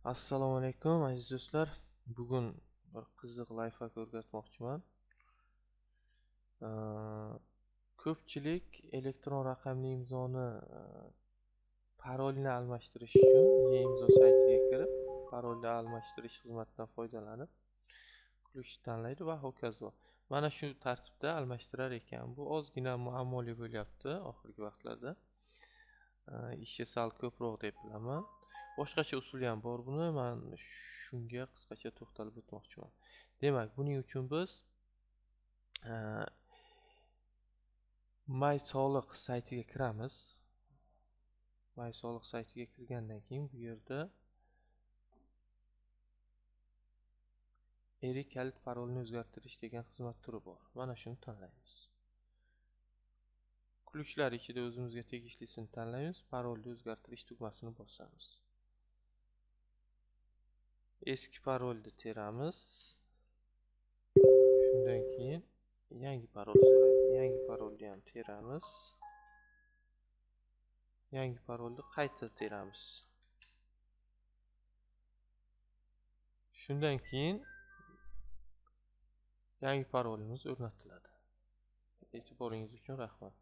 Assalomu alaykum aziz do'stlar. Bugun bir qiziq lifehack o'rgatmoqchiman. Ko'pchilik elektron raqamli imzoni parolni almashtirish uchun e-imzo saytiga kirib, parolni almashtirish xizmatidan foydalanib qilishni tanlaydi va hokazo. Mana shu tartibda almashtirar ekan. Bu ozgina muammoli bo'lyapti oxirgi vaqtlarda. Ishi sal ko'proq deb bilaman. Boshqacha usuli ham bor buni. Men shunga qisqacha to'xtalib o'tmoqchiman. Demak, buning uchun biz MySoliq saytiga kiramiz. MySoliq saytiga kirgandan keyin bu yerda erik kalit parolni o'zgartirish degan xizmat turi bor. Mana shuni tanlaymiz. Kulishlar ichida o'zimizga tegishlisini tanlaymiz. Parolni o'zgartirish tugmasini bosamiz. Eski parolni teramiz. Shundan keyin yangi parol so'raydi. Yangi parolni ham teramiz. Yangi parolni qayta teramiz. Shundan keyin yangi parolimiz o'rnatiladi. E'tiboringiz uchun rahmat.